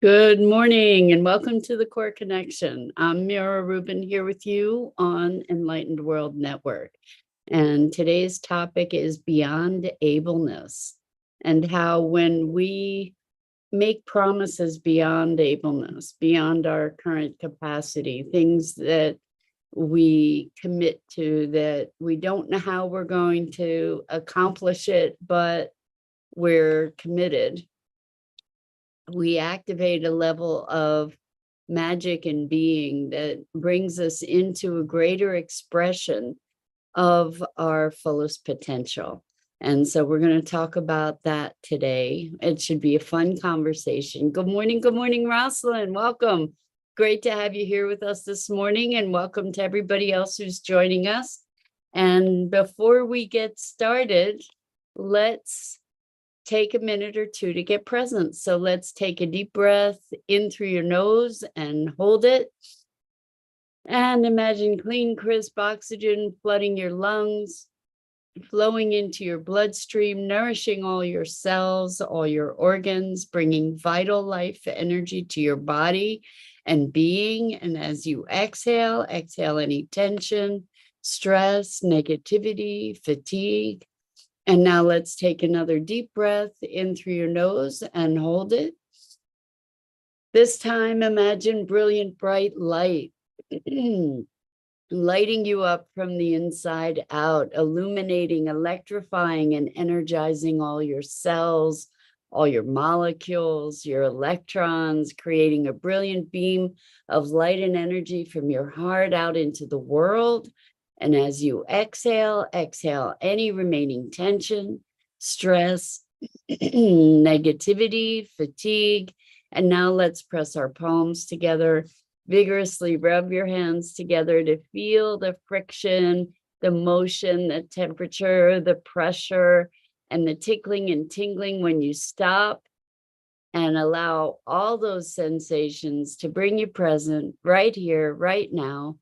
Good morning and welcome to the Core Connection. I'm Mira Rubin here with you on Enlightened World Network. And today's topic is beyond ableness and how when we make promises beyond ableness, beyond our current capacity, things that we commit to that we don't know how we're going to accomplish it, but we're committed. We activate a level of magic and being that brings us into a greater expression of our fullest potential. And so we're going to talk about that today. It should be a fun conversation. Good morning, Rosalind. Welcome. Great to have you here with us this morning, and welcome to everybody else who's joining us. And before we get started, let's take a minute or two to get present. So let's take a deep breath in through your nose and hold it. And imagine clean, crisp oxygen flooding your lungs, flowing into your bloodstream, nourishing all your cells, all your organs, bringing vital life energy to your body and being. And as you exhale any tension, stress, negativity, fatigue. And now let's take another deep breath in through your nose and hold it. This time, imagine brilliant, bright light, lighting you up from the inside out, illuminating, electrifying, and energizing all your cells, all your molecules, your electrons, creating a brilliant beam of light and energy from your heart out into the world. And as you exhale any remaining tension, stress, negativity, fatigue. And now let's press our palms together, vigorously rub your hands together to feel the friction, the motion, the temperature, the pressure, and the tickling and tingling when you stop. And allow all those sensations to bring you present right here, right now,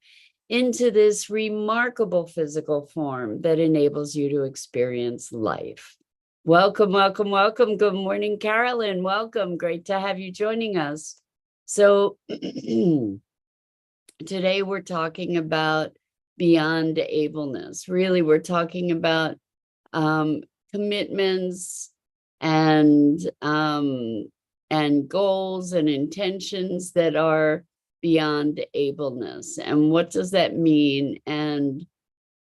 into this remarkable physical form that enables you to experience life. Welcome. Good morning, Carolyn. Welcome. Great to have you joining us. So today we're talking about beyond ableness. Really, we're talking about commitments and goals and intentions that are beyond ableness. And what does that mean? And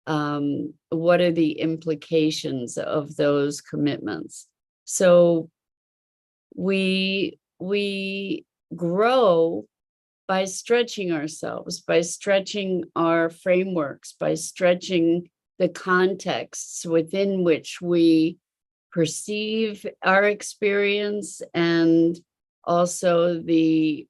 what are the implications of those commitments? So we grow by stretching ourselves, by stretching our frameworks, by stretching the contexts within which we perceive our experience, and also the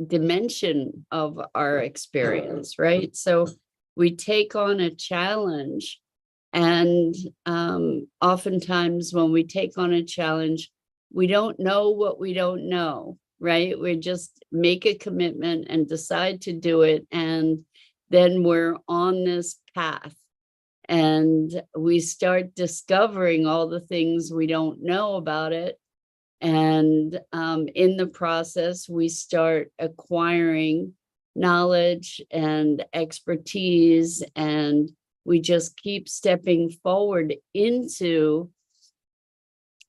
dimension of our experience, right? So we take on a challenge, and oftentimes when we take on a challenge, we don't know what we don't know, right? We just make a commitment and decide to do it, and then we're on this path, and we start discovering all the things we don't know about it. And in the process, we start acquiring knowledge and expertise, and we just keep stepping forward into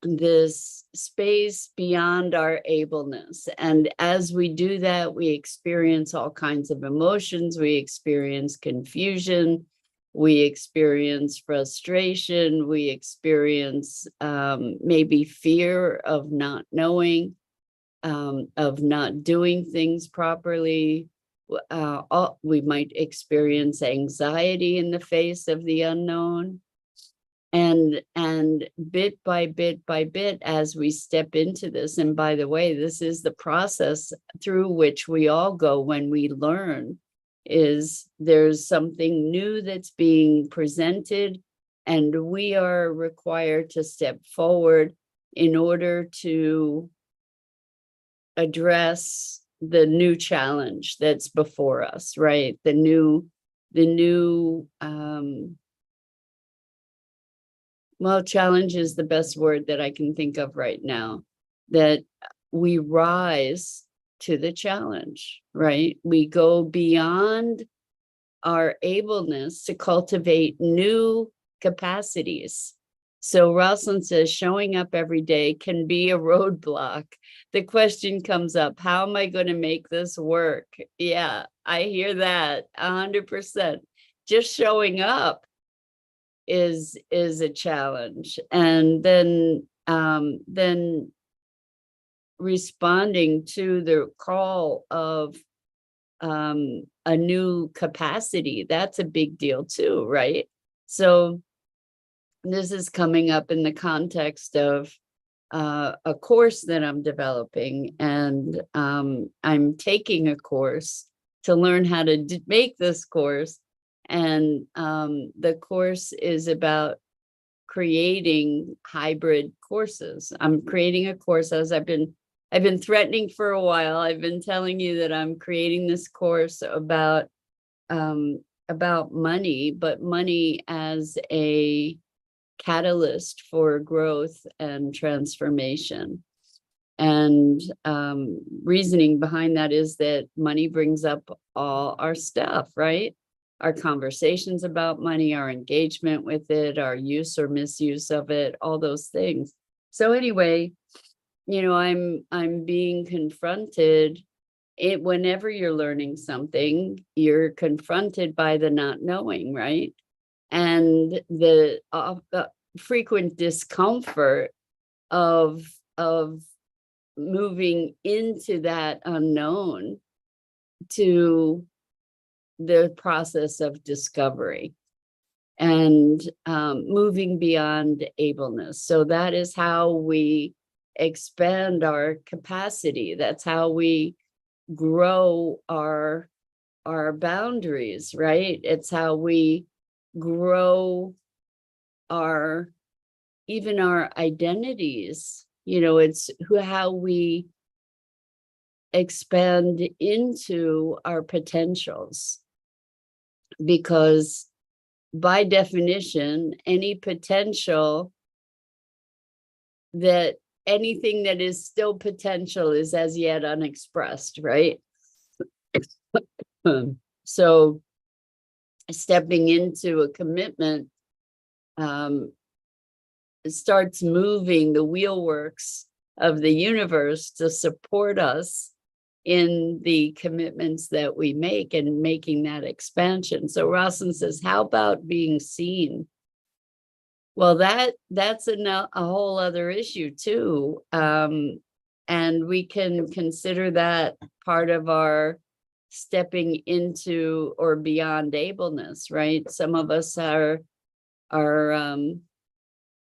this space beyond our ableness. And as we do that, we experience all kinds of emotions. We experience confusion. We experience frustration. We experience maybe fear of not knowing, of not doing things properly. We might experience anxiety in the face of the unknown. And bit by bit, as we step into this, and by the way, this is the process through which we all go when we learn, is there's something new that's being presented, and we are required to step forward in order to address the new challenge that's before us, right? The new well, challenge is the best word that I can think of right now. that we rise to the challenge, right? We go beyond our ableness to cultivate new capacities. So Rosalind says showing up every day can be a roadblock. The question comes up, how am I going to make this work? Yeah, I hear that 100%. Just showing up is a challenge. And then responding to the call of a new capacity, that's a big deal too, right? So this is coming up in the context of a course that I'm developing, and I'm taking a course to learn how to make this course. And the course is about creating hybrid courses. I'm creating a course, as I've been threatening for a while. I've been telling you that I'm creating this course about money, but money as a catalyst for growth and transformation. And reasoning behind that is that money brings up all our stuff, right? Our conversations about money, our engagement with it, our use or misuse of it, all those things. So anyway, you know, I'm being confronted. Whenever you're learning something, you're confronted by the not knowing, right? And the frequent discomfort of moving into that unknown to the process of discovery and moving beyond ableness. So that is how we expand our capacity. That's how we grow our boundaries, right? It's how we grow even our identities. You know, it's how we expand into our potentials, because by definition, anything that is still potential is as yet unexpressed, right? So stepping into a commitment starts moving the wheelworks of the universe to support us in the commitments that we make and making that expansion. So Rosalind says, how about being seen? Well, that's a whole other issue too. And we can consider that part of our stepping into or beyond ableness, right? Some of us are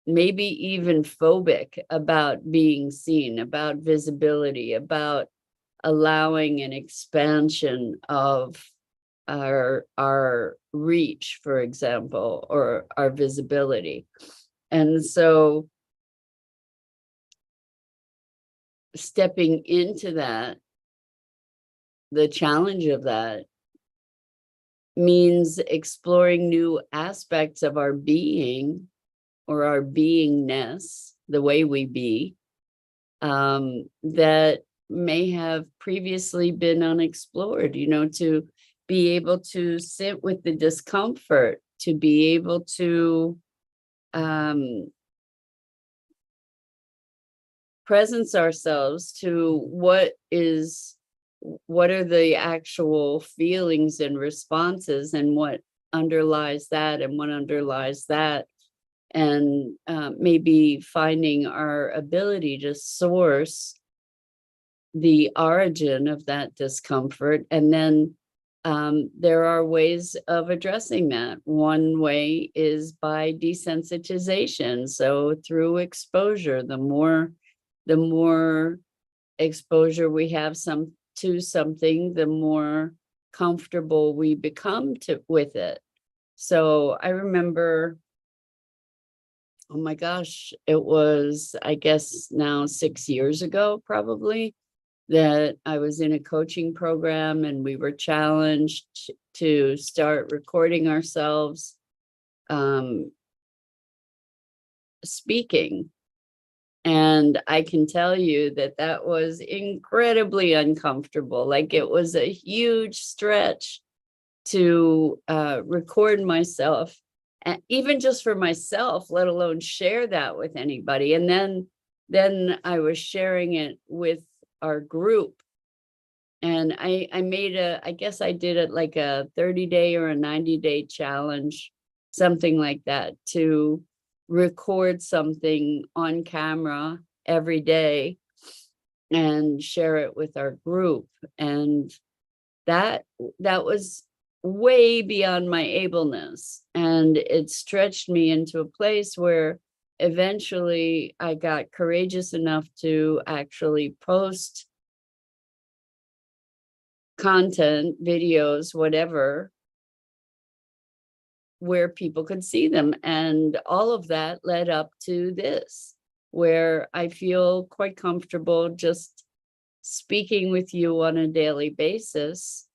maybe even phobic about being seen, about visibility, about allowing an expansion of our reach, for example, or our visibility. And so stepping into that, the challenge of that, means exploring new aspects of our being or our beingness, the way we be, that may have previously been unexplored, you know, to be able to sit with the discomfort, to be able to presence ourselves to what are the actual feelings and responses, and what underlies that, and what underlies that. And maybe finding our ability to source the origin of that discomfort. And then there are ways of addressing that. One way is by desensitization. So through exposure, the more exposure we have to something, the more comfortable we become with it. So I remember, oh my gosh, it was, I guess now 6 years ago, probably, that I was in a coaching program and we were challenged to start recording ourselves speaking. And I can tell you that that was incredibly uncomfortable. Like, it was a huge stretch to record myself, even just for myself, let alone share that with anybody. And then I was sharing it with our group. And I made I guess I did it like a 30-day or a 90-day challenge, something like that, to record something on camera every day and share it with our group. And that was way beyond my ableness. And it stretched me into a place where eventually I got courageous enough to actually post content, videos, whatever, where people could see them. And all of that led up to this, where I feel quite comfortable just speaking with you on a daily basis.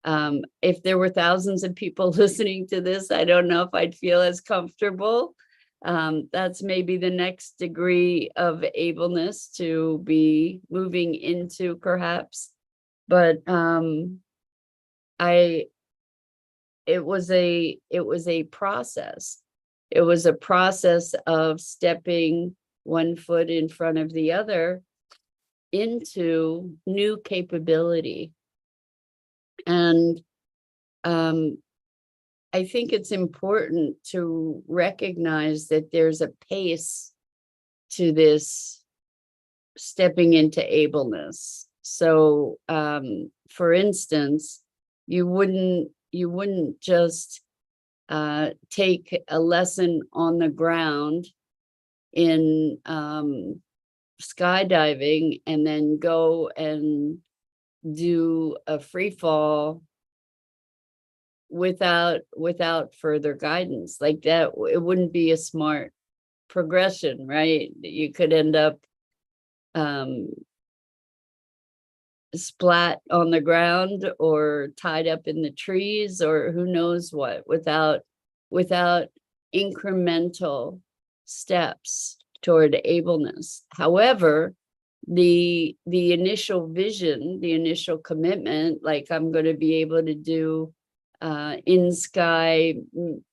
If there were thousands of people listening to this, I don't know if I'd feel as comfortable. That's maybe the next degree of ableness to be moving into, perhaps. But it was a process. It was a process of stepping one foot in front of the other into new capability. And I think it's important to recognize that there's a pace to this stepping into ableness. So, for instance, you wouldn't just take a lesson on the ground in skydiving and then go and do a free fall without further guidance. Like that, it wouldn't be a smart progression, right? You could end up splat on the ground or tied up in the trees or who knows what, without incremental steps toward ableness. However, the initial vision, the initial commitment, like I'm going to be able to do in sky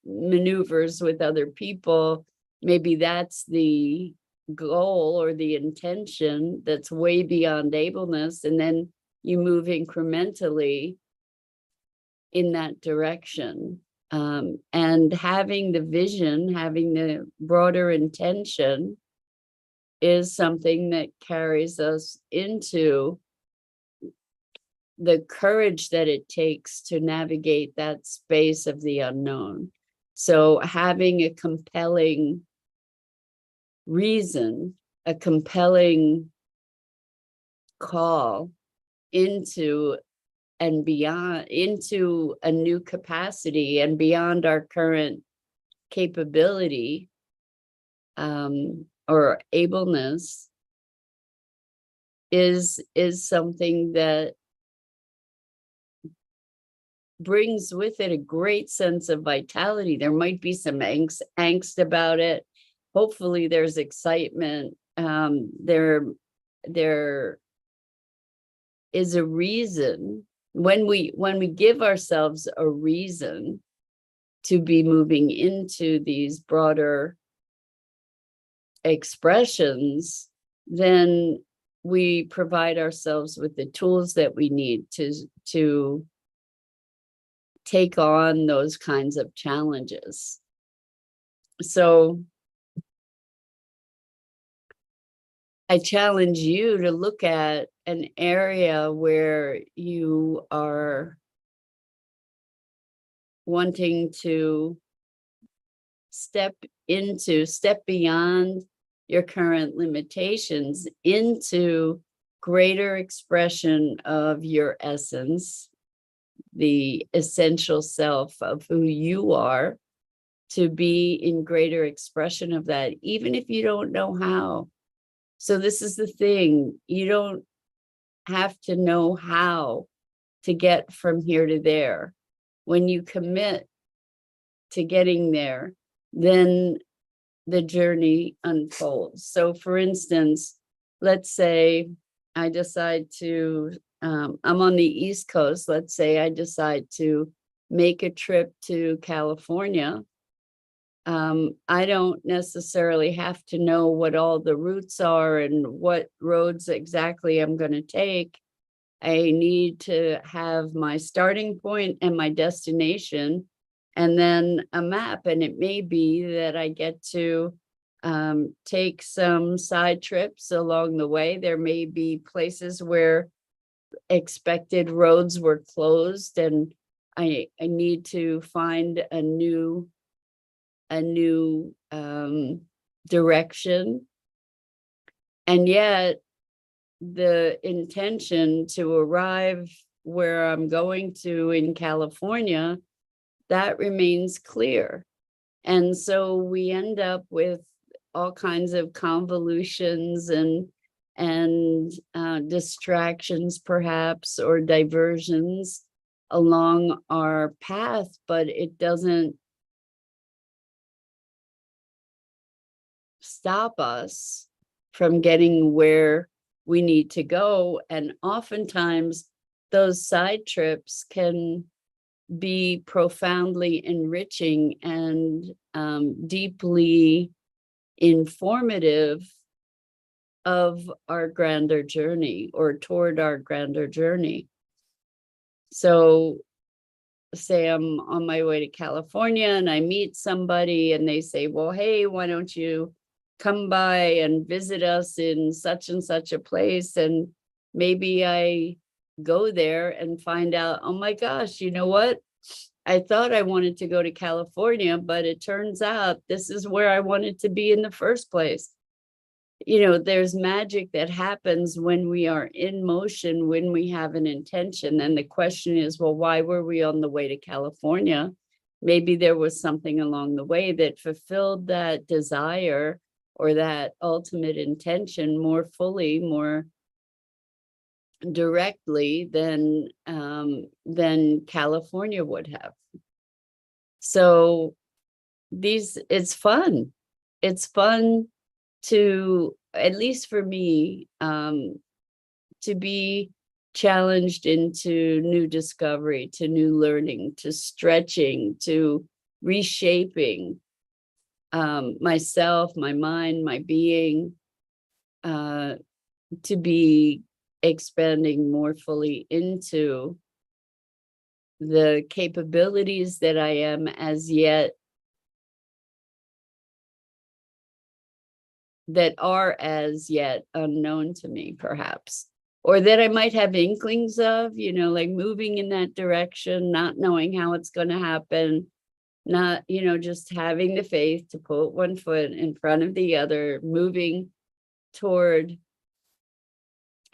maneuvers with other people, maybe that's the goal or the intention that's way beyond ableness, and then you move incrementally in that direction. And having the vision, having the broader intention is something that carries us into the courage that it takes to navigate that space of the unknown. So having a compelling reason, a compelling call into and beyond, into a new capacity and beyond our current capability or ableness is something that brings with it a great sense of vitality. There might be some angst about it. Hopefully there's excitement. There is a reason when we give ourselves a reason to be moving into these broader expressions, then we provide ourselves with the tools that we need to take on those kinds of challenges. So I challenge you to look at an area where you are wanting to step beyond your current limitations into greater expression of your essence, the essential self of who you are, to be in greater expression of that, even if you don't know how. So this is the thing, you don't have to know how to get from here to there. When you commit to getting there, then the journey unfolds. So for instance, let's say I decide to, I'm on the East Coast, let's say I decide to make a trip to California. I don't necessarily have to know what all the routes are and what roads exactly I'm going to take. I need to have my starting point and my destination, and then a map. And it may be that I get to take some side trips along the way. There may be places where expected roads were closed, and I need to find a new direction. And yet the intention to arrive where I'm going to in California, that remains clear. And so we end up with all kinds of convolutions and distractions perhaps, or diversions along our path, but it doesn't stop us from getting where we need to go. And oftentimes those side trips can be profoundly enriching and deeply informative of our grander journey, or toward our grander journey. So say I'm on my way to California and I meet somebody and they say, well, hey, why don't you come by and visit us in such and such a place? And maybe I go there and find out, oh my gosh, you know what? I thought I wanted to go to California, but it turns out this is where I wanted to be in the first place. You know, there's magic that happens when we are in motion, when we have an intention. And the question is, well, why were we on the way to California? Maybe there was something along the way that fulfilled that desire or that ultimate intention more fully, more directly than California would have. So it's fun. It's fun to, at least for me, to be challenged into new discovery, to new learning, to stretching, to reshaping myself, my mind, my being, to be expanding more fully into the capabilities that I am as yet, that are as yet unknown to me, perhaps, or that I might have inklings of, you know, like moving in that direction, not knowing how it's going to happen, not, you know, just having the faith to put one foot in front of the other, moving toward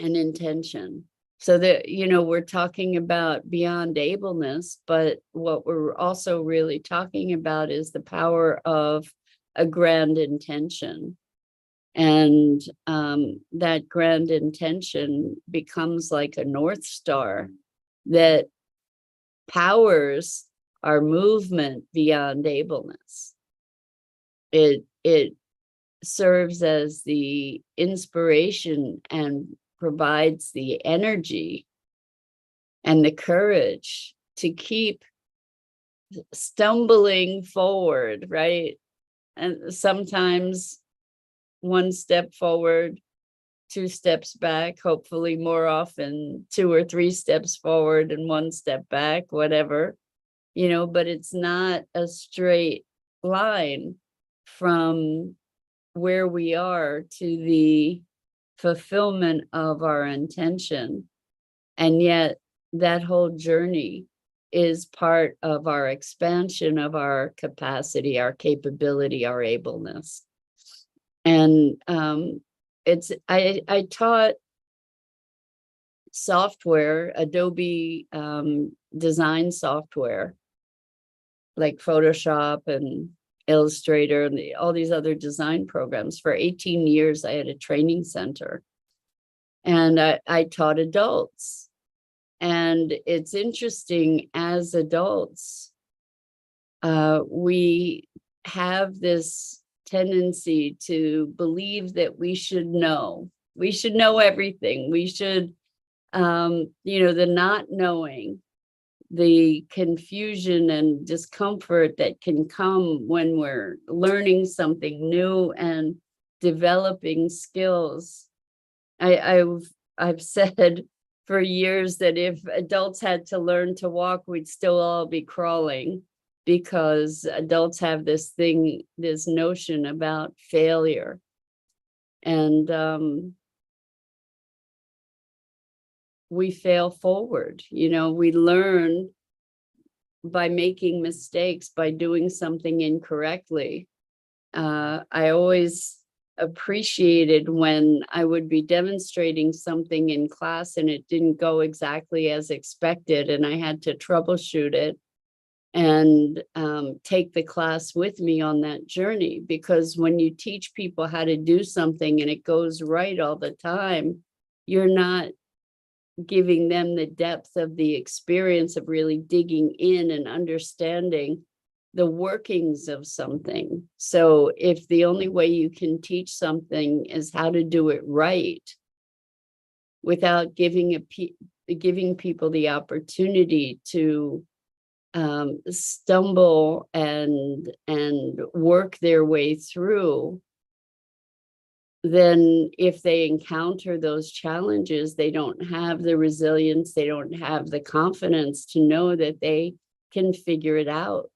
an intention. So that, you know, we're talking about beyond ableness, but what we're also really talking about is the power of a grand intention. And that grand intention becomes like a North Star that powers our movement beyond ableness. It serves as the inspiration and provides the energy and the courage to keep stumbling forward, right? And sometimes one step forward, two steps back, hopefully more often 2 or 3 steps forward and 1 step back, whatever, you know, but it's not a straight line from where we are to the fulfillment of our intention. And yet that whole journey is part of our expansion of our capacity, our capability, our ableness. And I taught software, Adobe design software, like Photoshop and Illustrator and all these other design programs. For 18 years, I had a training center, and I taught adults. And it's interesting, as adults, we have this tendency to believe that we should know. We should know everything. We should, the not knowing, the confusion and discomfort that can come when we're learning something new and developing skills. I've said for years that if adults had to learn to walk, we'd still all be crawling, because adults have this notion about failure. And we fail forward. We learn by making mistakes, by doing something incorrectly. I always appreciated when I would be demonstrating something in class and it didn't go exactly as expected, and I had to troubleshoot it and take the class with me on that journey. Because when you teach people how to do something and it goes right all the time, you're not giving them the depth of the experience of really digging in and understanding the workings of something. So if the only way you can teach something is how to do it right, without giving people the opportunity to stumble and work their way through, then if they encounter those challenges, they don't have the resilience, they don't have the confidence to know that they can figure it out,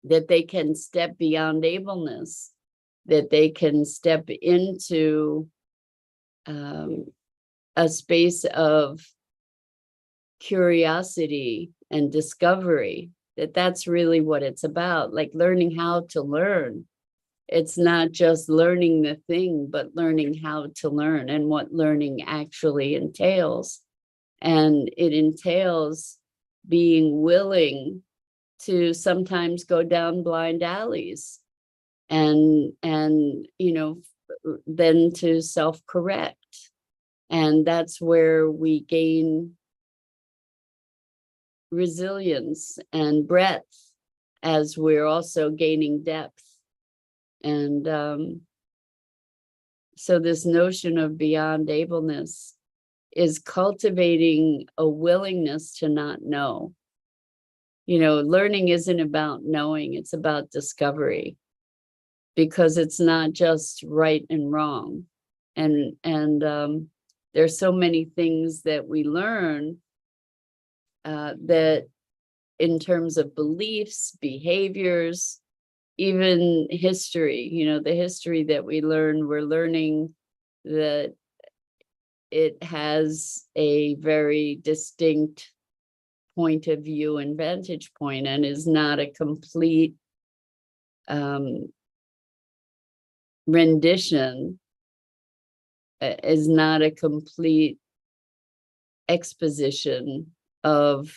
that they can step beyond ableness, that they can step into a space of curiosity and discovery, that's really what it's about, like learning how to learn. It's not just learning the thing, but learning how to learn and what learning actually entails. And it entails being willing to sometimes go down blind alleys and then to self-correct. And that's where we gain resilience and breadth, as we're also gaining depth. And so this notion of beyond ableness is cultivating a willingness to not know. Learning isn't about knowing, it's about discovery, because it's not just right and wrong. And there's so many things that we learn that in terms of beliefs, behaviors, even history, the history that we learn, we're learning that it has a very distinct point of view and vantage point, and is not a complete rendition, is not a complete exposition of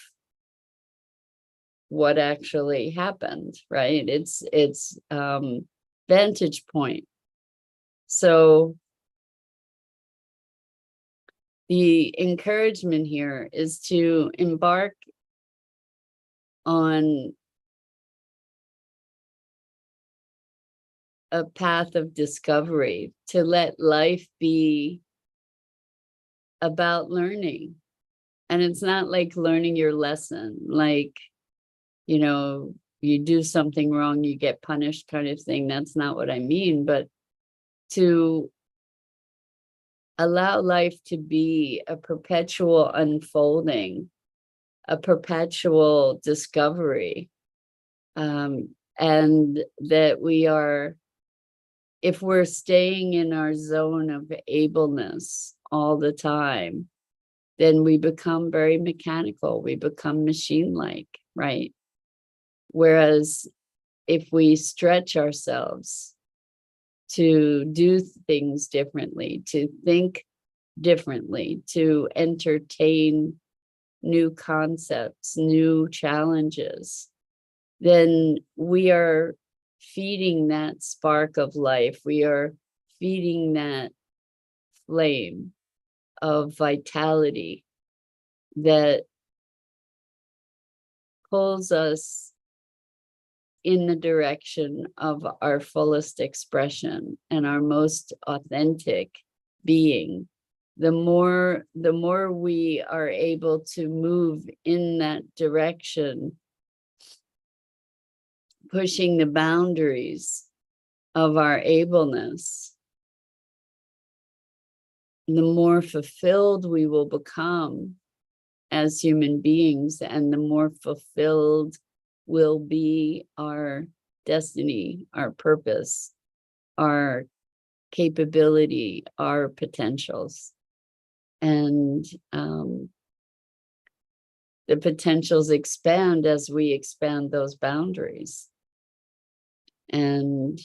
what actually happened, right? It's vantage point. So the encouragement here is to embark on a path of discovery, to let life be about learning. And it's not like learning your lesson, like, you do something wrong, you get punished kind of thing. That's not what I mean, but to allow life to be a perpetual unfolding, a perpetual discovery. And that we are, if we're staying in our zone of ableness all the time, then we become very mechanical, we become machine-like, right? Whereas if we stretch ourselves to do things differently, to think differently, to entertain new concepts, new challenges, then we are feeding that spark of life. We are feeding that flame of vitality that pulls us in the direction of our fullest expression and our most authentic being, the more we are able to move in that direction, pushing the boundaries of our ableness, the more fulfilled we will become as human beings, and the more fulfilled will be our destiny, our purpose, our capability, our potentials. And the potentials expand as we expand those boundaries. And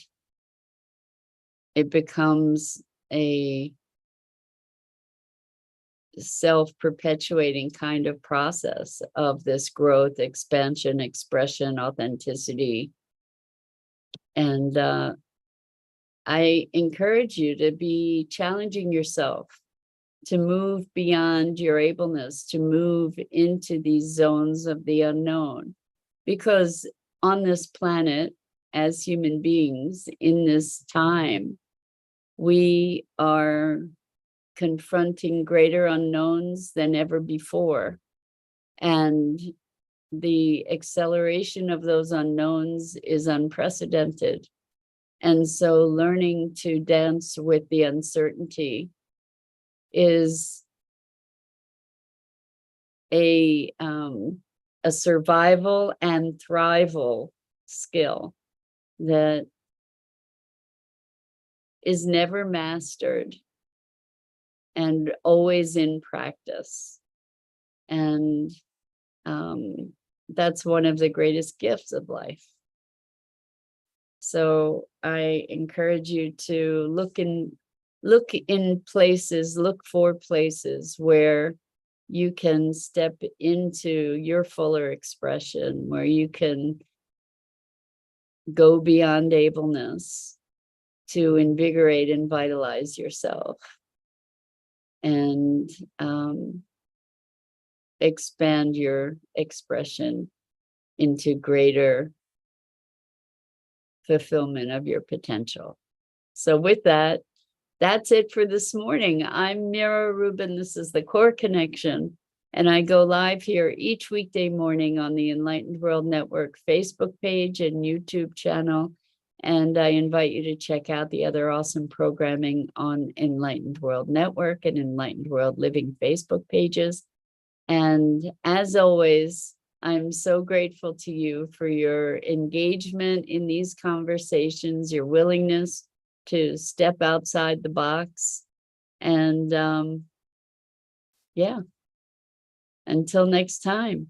it becomes a self-perpetuating kind of process of this growth, expansion, expression, authenticity. And I encourage you to be challenging yourself to move beyond your ableness, to move into these zones of the unknown. Because on this planet, as human beings in this time, we are confronting greater unknowns than ever before. And the acceleration of those unknowns is unprecedented. And so learning to dance with the uncertainty is a survival and thrival skill that is never mastered and always in practice. And that's one of the greatest gifts of life. So I encourage you to look for places where you can step into your fuller expression, where you can go beyond ableness to invigorate and vitalize yourself, and expand your expression into greater fulfillment of your potential. So with that, that's it for this morning. I'm Mira Rubin. This is the Core Connection, and I go live here each weekday morning on the Enlightened World Network Facebook page and YouTube channel. And I invite you to check out the other awesome programming on Enlightened World Network and Enlightened World Living Facebook pages. And as always, I'm so grateful to you for your engagement in these conversations, your willingness to step outside the box. And yeah, until next time.